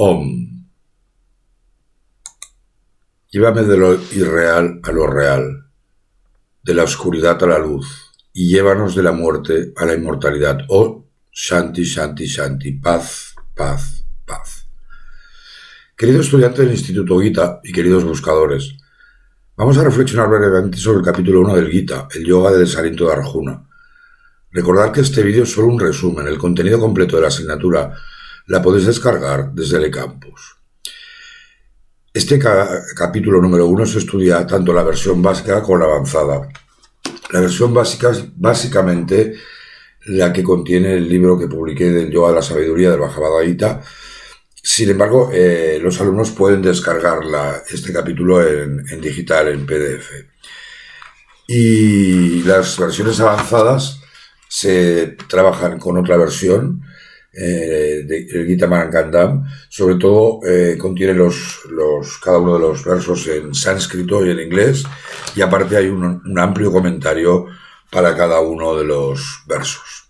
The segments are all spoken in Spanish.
Om. Llévame de lo irreal a lo real, de la oscuridad a la luz, y llévanos de la muerte a la inmortalidad. Oh, Shanti, Shanti, Shanti, paz, paz, paz. Querido estudiante del Instituto Gita y queridos buscadores, vamos a reflexionar brevemente sobre el capítulo 1 del Gita, el yoga de desaliento de Arjuna. Recordad que este vídeo es solo un resumen, el contenido completo de la asignatura la podéis descargar desde el eCampus. Este capítulo número 1 se estudia tanto la versión básica como la avanzada. La versión básica es básicamente la que contiene el libro que publiqué del Yoga de la Sabiduría del Bhagavad Gita. Sin embargo, los alumnos pueden descargar este capítulo en digital, en PDF. Y las versiones avanzadas se trabajan con otra versión, del Gita Manakandam. Sobre todo contiene cada uno de los versos en sánscrito y en inglés, y aparte hay un amplio comentario para cada uno de los versos.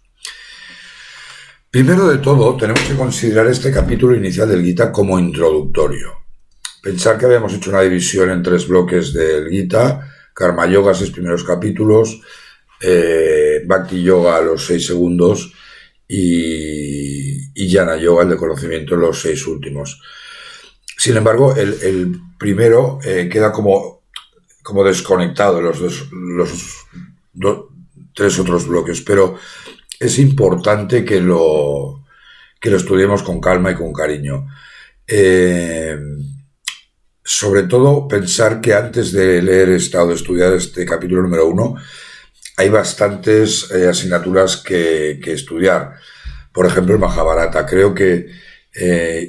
Primero de todo, tenemos que considerar este capítulo inicial del Gita como introductorio. Pensar que habíamos hecho una división en 3 bloques del Gita: Karma Yoga, 6 primeros capítulos, Bhakti Yoga, los 6 segundos, y Jnana Yoga, el de conocimiento, los 6 últimos. Sin embargo, el primero queda como desconectado de los 3 otros bloques, pero es importante que lo estudiemos con calma y con cariño. Sobre todo, pensar que antes de leer o de estudiar este capítulo número 1, hay bastantes asignaturas que estudiar. Por ejemplo, el Mahabharata. Creo que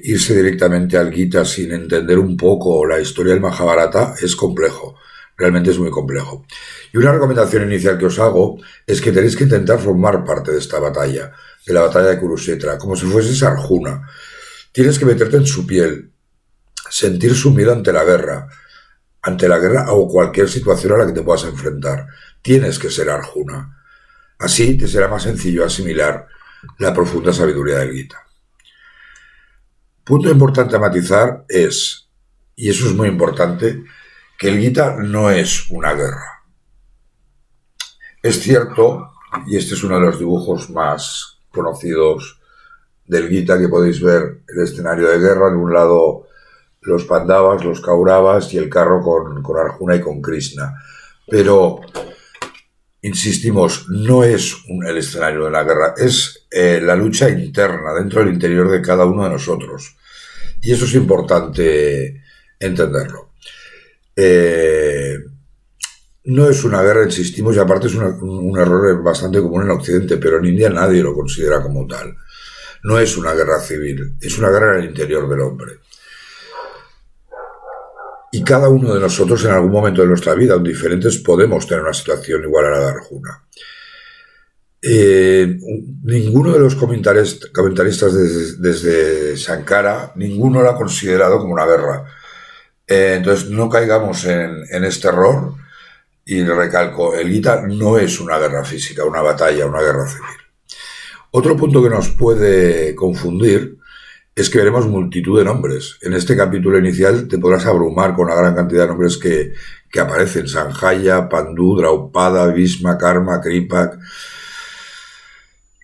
irse directamente al Gita sin entender un poco la historia del Mahabharata es complejo. Realmente es muy complejo. Y una recomendación inicial que os hago es que tenéis que intentar formar parte de esta batalla, de la batalla de Kurukshetra, como si fueses Arjuna. Tienes que meterte en su piel, sentir su miedo ante la guerra o cualquier situación a la que te puedas enfrentar. Tienes que ser Arjuna. Así te será más sencillo asimilar la profunda sabiduría del Gita. Punto importante a matizar es, y eso es muy importante, que el Gita no es una guerra. Es cierto, y este es uno de los dibujos más conocidos del Gita, que podéis ver el escenario de guerra: de un lado los Pandavas, los Kauravas, y el carro con Arjuna y con Krishna. Pero insistimos, no es el escenario de la guerra, es la lucha interna, dentro del interior de cada uno de nosotros. Y eso es importante entenderlo. No es una guerra, insistimos, y aparte es un error bastante común en Occidente, pero en India nadie lo considera como tal. No es una guerra civil, es una guerra en el interior del hombre. Y cada uno de nosotros en algún momento de nuestra vida, aun diferentes, podemos tener una situación igual a la de Arjuna. Ninguno de los comentaristas desde Shankara, ninguno lo ha considerado como una guerra. Entonces no caigamos en este error, y recalco, el Gita no es una guerra física, una batalla, una guerra civil. Otro punto que nos puede confundir es que veremos multitud de nombres. En este capítulo inicial te podrás abrumar con la gran cantidad de nombres que aparecen: Sanjaya, Pandu, Draupada, Bhishma, Karma, Kripak.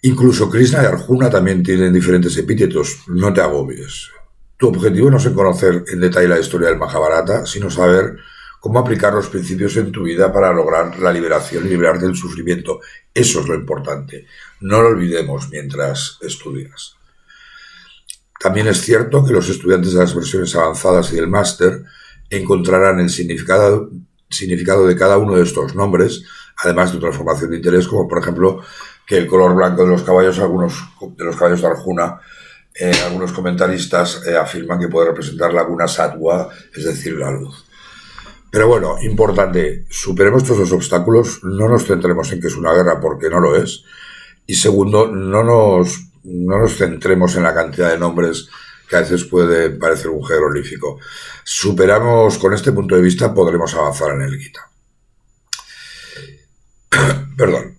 Incluso Krishna y Arjuna también tienen diferentes epítetos. No te agobies. Tu objetivo no es conocer en detalle la historia del Mahabharata, sino saber cómo aplicar los principios en tu vida para lograr la liberación y liberarte del sufrimiento. Eso es lo importante. No lo olvidemos mientras estudias. También es cierto que los estudiantes de las versiones avanzadas y del máster encontrarán el significado de cada uno de estos nombres, además de otra formación de interés, como por ejemplo que el color blanco de los caballos, algunos de los caballos de Arjuna, algunos comentaristas afirman que puede representar la guna sattva, es decir, la luz. Pero bueno, importante, superemos todos los obstáculos, no nos centremos en que es una guerra, porque no lo es. Y segundo, no nos centremos en la cantidad de nombres que a veces puede parecer un jeroglífico. Superamos, con este punto de vista, podremos avanzar en el Gita. Perdón.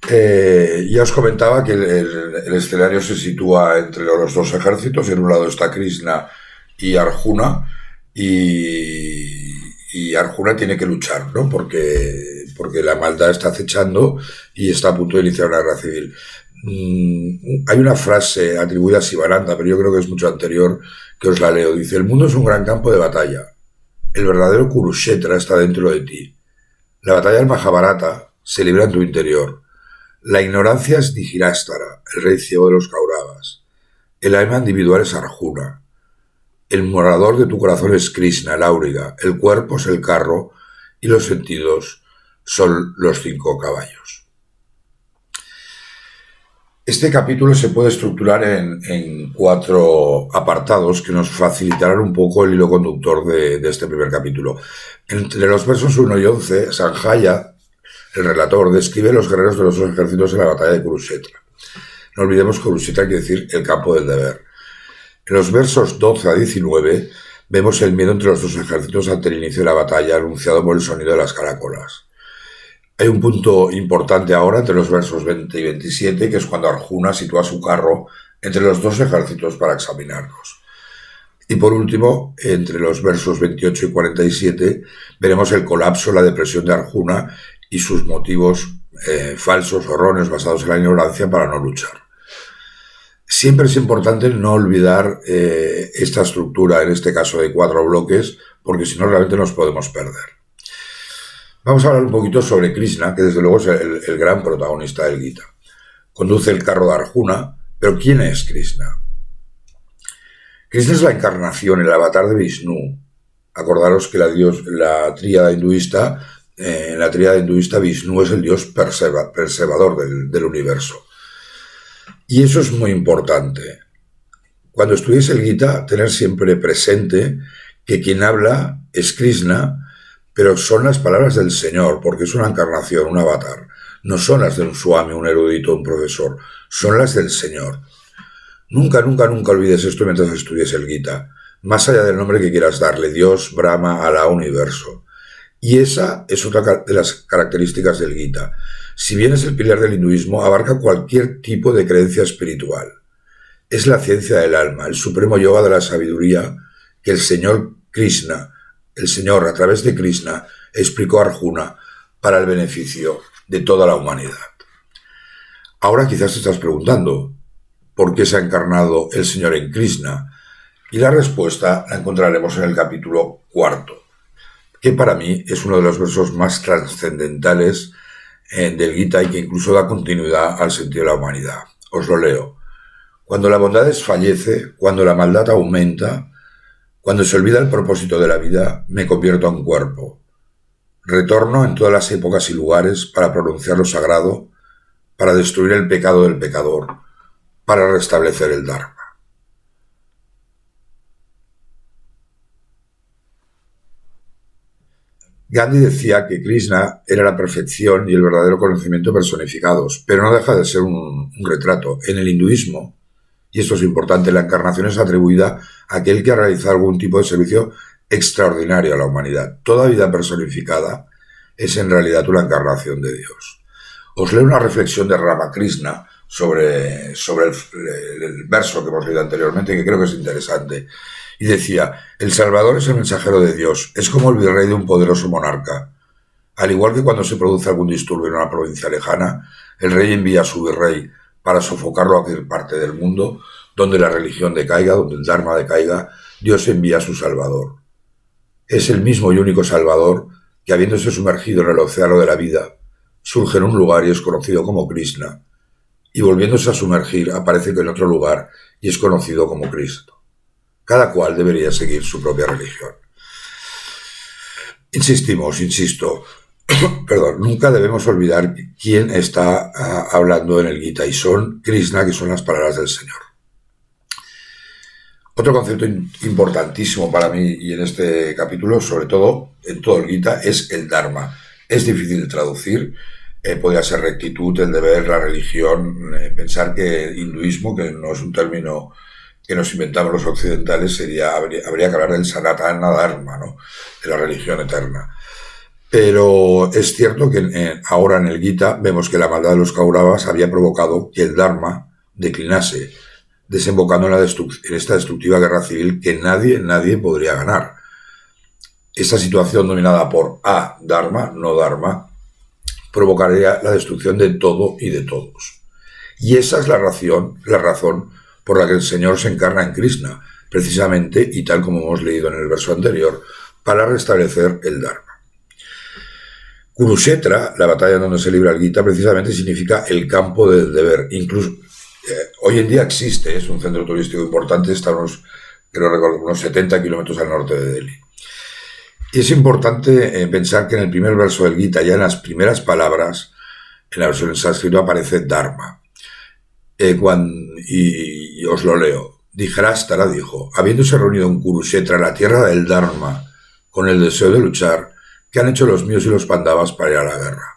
Ya os comentaba que el escenario se sitúa entre los dos ejércitos. En un lado está Krishna y Arjuna, y Arjuna tiene que luchar, ¿no? Porque la maldad está acechando y está a punto de iniciar una guerra civil. Hay una frase atribuida a Sivananda, pero yo creo que es mucho anterior, que os la leo. Dice: el mundo es un gran campo de batalla. El verdadero Kurukshetra está dentro de ti. La batalla del Mahabharata se libra en tu interior. La ignorancia es Dhritarashtra, el rey ciego de los Kauravas. El alma individual es Arjuna. El morador de tu corazón es Krishna, el áuriga. El cuerpo es el carro y los sentidos son los 5 caballos. Este capítulo se puede estructurar en 4 apartados que nos facilitarán un poco el hilo conductor de este primer capítulo. Entre los versos 1 y 11, Sanjaya, el relator, describe los guerreros de los dos ejércitos en la batalla de Kurukshetra. No olvidemos que Kurukshetra quiere decir el campo del deber. En los versos 12 a 19 vemos el miedo entre los dos ejércitos ante el inicio de la batalla, anunciado por el sonido de las caracolas. Hay un punto importante ahora entre los versos 20 y 27, que es cuando Arjuna sitúa su carro entre los dos ejércitos para examinarlos. Y por último, entre los versos 28 y 47, veremos el colapso, la depresión de Arjuna y sus motivos falsos o erróneos basados en la ignorancia para no luchar. Siempre es importante no olvidar esta estructura, en este caso de 4 bloques, porque si no realmente nos podemos perder. Vamos a hablar un poquito sobre Krishna, que desde luego es el gran protagonista del Gita. Conduce el carro de Arjuna, pero ¿quién es Krishna? Krishna es la encarnación, el avatar de Vishnu. Acordaros que en la tríada hinduista Vishnu es el dios preservador del universo. Y eso es muy importante. Cuando estudiéis el Gita, tener siempre presente que quien habla es Krishna, pero son las palabras del Señor, porque es una encarnación, un avatar. No son las de un swami, un erudito, un profesor. Son las del Señor. Nunca, nunca, nunca olvides esto mientras estudies el Gita. Más allá del nombre que quieras darle, Dios, Brahma, Alá, universo. Y esa es otra de las características del Gita. Si bien es el pilar del hinduismo, abarca cualquier tipo de creencia espiritual. Es la ciencia del alma, el supremo yoga de la sabiduría que el Señor Krishna, el Señor a través de Krishna, explicó a Arjuna para el beneficio de toda la humanidad. Ahora quizás te estás preguntando, ¿por qué se ha encarnado el Señor en Krishna? Y la respuesta la encontraremos en el capítulo 4, que para mí es uno de los versos más trascendentales del Gita y que incluso da continuidad al sentido de la humanidad. Os lo leo. Cuando la bondad desfallece, cuando la maldad aumenta, cuando se olvida el propósito de la vida, me convierto en cuerpo. Retorno en todas las épocas y lugares para pronunciar lo sagrado, para destruir el pecado del pecador, para restablecer el Dharma. Gandhi decía que Krishna era la perfección y el verdadero conocimiento personificados, pero no deja de ser un retrato. En el hinduismo, y esto es importante, la encarnación es atribuida a aquel que ha realizado algún tipo de servicio extraordinario a la humanidad. Toda vida personificada es en realidad una encarnación de Dios. Os leo una reflexión de Ramakrishna sobre el verso que hemos leído anteriormente, que creo que es interesante. Y decía: el Salvador es el mensajero de Dios, es como el virrey de un poderoso monarca. Al igual que cuando se produce algún disturbio en una provincia lejana, el rey envía a su virrey para sofocarlo a cualquier parte del mundo. Donde la religión decaiga, donde el Dharma decaiga, Dios envía a su Salvador. Es el mismo y único Salvador que, habiéndose sumergido en el océano de la vida, surge en un lugar y es conocido como Krishna, y volviéndose a sumergir aparece en otro lugar y es conocido como Cristo. Cada cual debería seguir su propia religión. Insisto, nunca debemos olvidar quién está hablando en el Gita, y son Krishna, que son las palabras del Señor. Otro concepto importantísimo para mí y en este capítulo, sobre todo en todo el Gita, es el Dharma. Es difícil de traducir, podría ser rectitud, el deber, la religión. Pensar que hinduismo, que no es un término que nos inventamos los occidentales, habría que hablar del Sanatana Dharma, ¿no? De la religión eterna. Pero es cierto que ahora en el Gita vemos que la maldad de los Kauravas había provocado que el Dharma declinase, desembocando en esta destructiva guerra civil que nadie podría ganar. Esta situación dominada por Dharma, no Dharma, provocaría la destrucción de todo y de todos. Y esa es la razón por la que el Señor se encarna en Krishna, precisamente, y tal como hemos leído en el verso anterior, para restablecer el Dharma. Kurukshetra, la batalla en donde se libra el Gita, precisamente significa el campo del deber. Incluso hoy en día existe, es un centro turístico importante, está unos 70 kilómetros al norte de Delhi. Y es importante pensar que en el primer verso del Gita, ya en las primeras palabras, en la versión en sánscrito aparece Dharma. Y os lo leo. Dhritarashtra dijo: habiéndose reunido en Kurukshetra, la tierra del Dharma, con el deseo de luchar, ¿qué han hecho los míos y los Pandavas para ir a la guerra?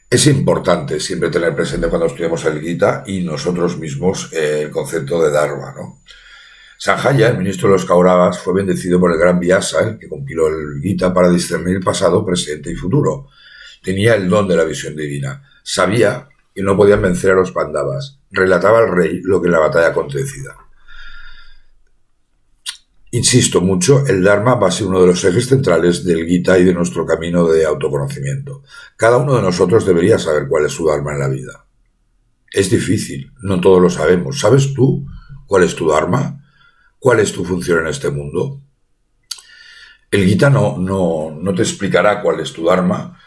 Es importante siempre tener presente cuando estudiamos el Gita y nosotros mismos el concepto de Dharma, ¿no? Sanjaya, el ministro de los Kauravas, fue bendecido por el gran Vyasa, el que compiló el Gita, para discernir pasado, presente y futuro. Tenía el don de la visión divina. Sabía que no podían vencer a los Pandavas. Relataba al rey lo que en la batalla acontecida. Insisto mucho, el Dharma va a ser uno de los ejes centrales del Gita y de nuestro camino de autoconocimiento. Cada uno de nosotros debería saber cuál es su Dharma en la vida. Es difícil, no todos lo sabemos. ¿Sabes tú cuál es tu Dharma? ¿Cuál es tu función en este mundo? El Gita no te explicará cuál es tu Dharma,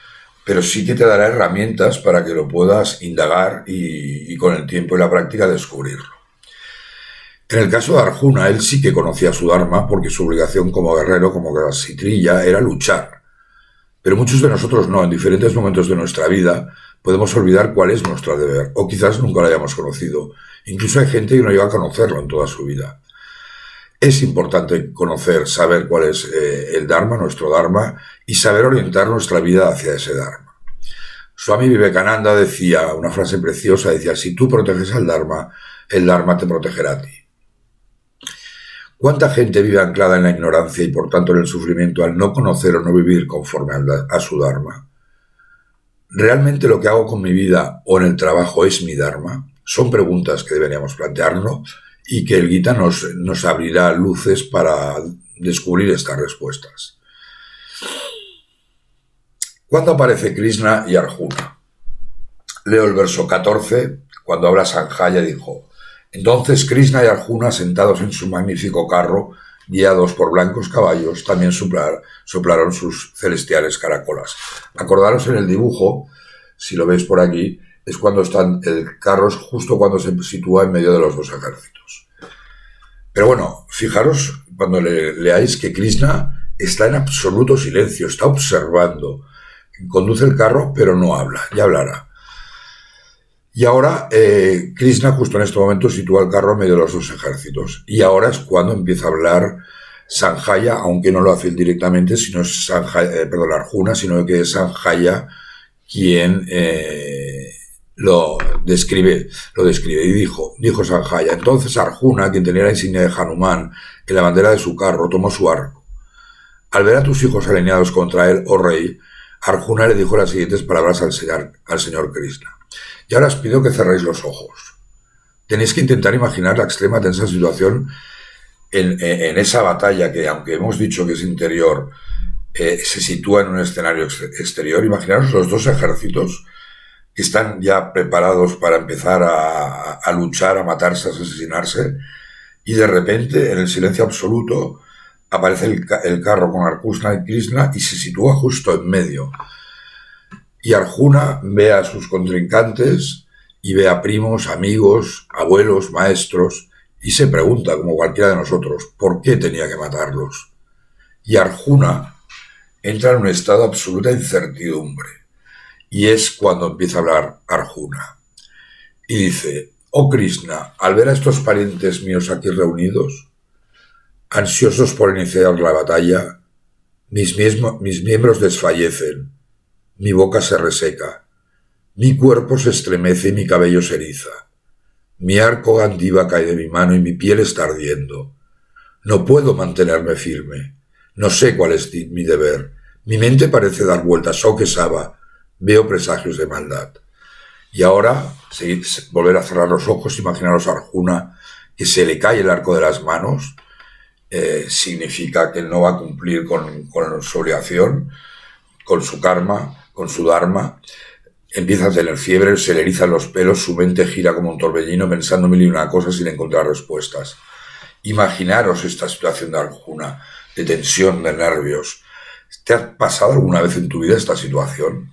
pero sí que te dará herramientas para que lo puedas indagar y con el tiempo y la práctica descubrirlo. En el caso de Arjuna, él sí que conocía su Dharma porque su obligación como guerrero, como kshatriya, era luchar. Pero muchos de nosotros no, en diferentes momentos de nuestra vida podemos olvidar cuál es nuestro deber, o quizás nunca lo hayamos conocido. Incluso hay gente que no llega a conocerlo en toda su vida. Es importante conocer, saber cuál es el Dharma, nuestro Dharma, y saber orientar nuestra vida hacia ese Dharma. Swami Vivekananda decía una frase preciosa, decía: si tú proteges al Dharma, el Dharma te protegerá a ti. ¿Cuánta gente vive anclada en la ignorancia y por tanto en el sufrimiento al no conocer o no vivir conforme a su Dharma? ¿Realmente lo que hago con mi vida o en el trabajo es mi Dharma? Son preguntas que deberíamos plantearnos y que el Gita nos abrirá luces para descubrir estas respuestas. ¿Cuándo aparece Krishna y Arjuna? Leo el verso 14, cuando habla Sanjaya dijo: entonces Krishna y Arjuna, sentados en su magnífico carro, guiados por blancos caballos, también soplaron sus celestiales caracolas. Acordaros en el dibujo, si lo veis por aquí, es cuando están el carro justo cuando se sitúa en medio de los dos ejércitos. Pero bueno, fijaros cuando leáis que Krishna está en absoluto silencio, está observando, conduce el carro pero no habla, ya hablará. Y ahora Krishna justo en este momento sitúa el carro en medio de los dos ejércitos. Y ahora es cuando empieza a hablar Sanjaya, aunque no lo hace él directamente, sino es Arjuna, sino que es Sanjaya quien lo describe. Y dijo Sanjaya: entonces Arjuna, quien tenía la insignia de Hanuman en la bandera de su carro, tomó su arco. Al ver a tus hijos alineados contra él, oh rey, Arjuna le dijo las siguientes palabras al señor Krishna: y ahora os pido que cerréis los ojos. Tenéis que intentar imaginar la extrema tensa situación en esa batalla que, aunque hemos dicho que es interior, se sitúa en un escenario exterior. Imaginaros los dos ejércitos que están ya preparados para empezar a luchar, a matarse, a asesinarse, y de repente, en el silencio absoluto, aparece el carro con Arjuna y Krishna y se sitúa justo en medio. Y Arjuna ve a sus contrincantes y ve a primos, amigos, abuelos, maestros, y se pregunta, como cualquiera de nosotros, ¿por qué tenía que matarlos? Y Arjuna entra en un estado de absoluta incertidumbre. Y es cuando empieza a hablar Arjuna. Y dice: oh Krishna, al ver a estos parientes míos aquí reunidos, ansiosos por iniciar la batalla, mis miembros desfallecen. Mi boca se reseca, mi cuerpo se estremece y mi cabello se eriza. Mi arco gandiva cae de mi mano y mi piel está ardiendo. No puedo mantenerme firme. No sé cuál es mi deber. Mi mente parece dar vueltas, oh que Saba, veo presagios de maldad. Y ahora, volver a cerrar los ojos, imaginaros a Arjuna, que se le cae el arco de las manos, significa que no va a cumplir con su obligación, con su karma, con su dharma. Empieza a tener fiebre, se le erizan los pelos, su mente gira como un torbellino pensando mil y una cosas sin encontrar respuestas. Imaginaros esta situación de Arjuna, de tensión, de nervios. ¿Te ha pasado alguna vez en tu vida esta situación?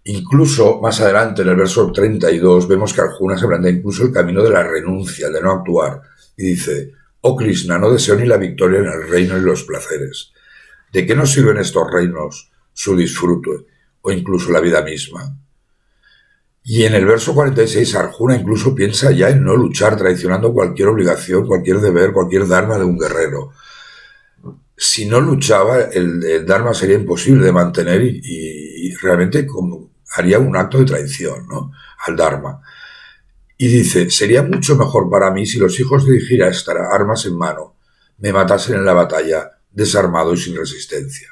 Incluso más adelante, en el verso 32, vemos que Arjuna se plantea incluso el camino de la renuncia, de no actuar, y dice: oh Krishna, no deseo ni la victoria en el reino ni los placeres. ¿De qué nos sirven estos reinos, su disfrute, o incluso la vida misma? Y en el verso 46, Arjuna incluso piensa ya en no luchar, traicionando cualquier obligación, cualquier deber, cualquier dharma de un guerrero. Si no luchaba, el dharma sería imposible de mantener y realmente haría un acto de traición, ¿no?, al dharma. Y dice: sería mucho mejor para mí si los hijos de Hira, armas en mano, me matasen en la batalla, desarmado y sin resistencia.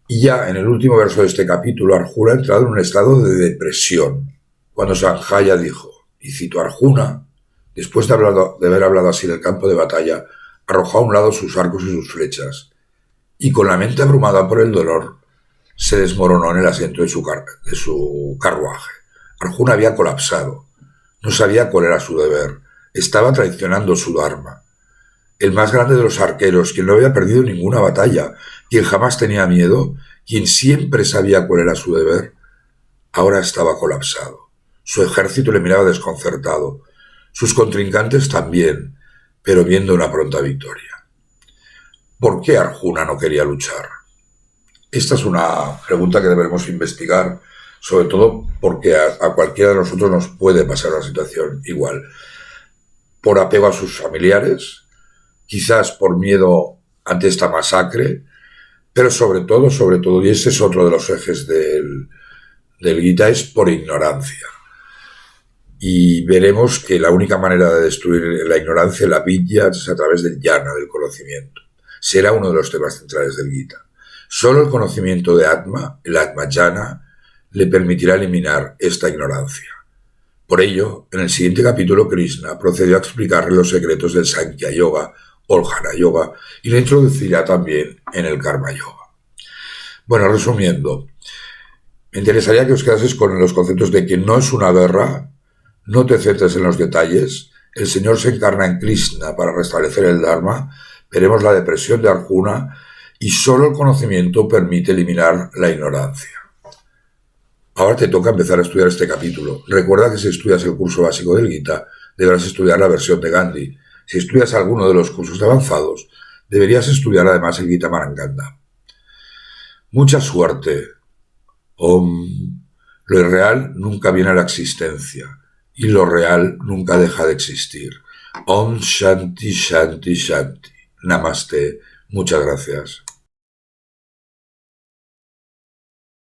Y ya en el último verso de este capítulo, Arjuna ha entrado en un estado de depresión, cuando Sanjaya dijo, y cito: Arjuna, después de haber hablado así del campo de batalla, arrojó a un lado sus arcos y sus flechas, y con la mente abrumada por el dolor, se desmoronó en el asiento de su carruaje. Arjuna había colapsado, no sabía cuál era su deber, estaba traicionando su dharma. El más grande de los arqueros, quien no había perdido ninguna batalla, quien jamás tenía miedo, quien siempre sabía cuál era su deber, ahora estaba colapsado. Su ejército le miraba desconcertado, sus contrincantes también, pero viendo una pronta victoria. ¿Por qué Arjuna no quería luchar? Esta es una pregunta que deberemos investigar, sobre todo porque a cualquiera de nosotros nos puede pasar una situación igual. Por apego a sus familiares, quizás por miedo ante esta masacre, pero sobre todo, y ese es otro de los ejes del Gita, es por ignorancia. Y veremos que la única manera de destruir la ignorancia, la vidya, es a través del jnana, del conocimiento. Será uno de los temas centrales del Gita. Solo el conocimiento de Atma, el Atma Jnana, le permitirá eliminar esta ignorancia. Por ello, en el siguiente capítulo, Krishna procedió a explicarle los secretos del Sankhya Yoga o el Jnana Yoga y le introducirá también en el Karma Yoga. Bueno, resumiendo, me interesaría que os quedaseis con los conceptos de que no es una guerra, no te centres en los detalles, el Señor se encarna en Krishna para restablecer el Dharma, veremos la depresión de Arjuna y solo el conocimiento permite eliminar la ignorancia. Ahora te toca empezar a estudiar este capítulo. Recuerda que si estudias el curso básico del Gita, deberás estudiar la versión de Gandhi. Si estudias alguno de los cursos avanzados, deberías estudiar además el Gita Maranganda. Mucha suerte. Om. Lo irreal nunca viene a la existencia y lo real nunca deja de existir. Om Shanti Shanti Shanti. Namaste. Muchas gracias.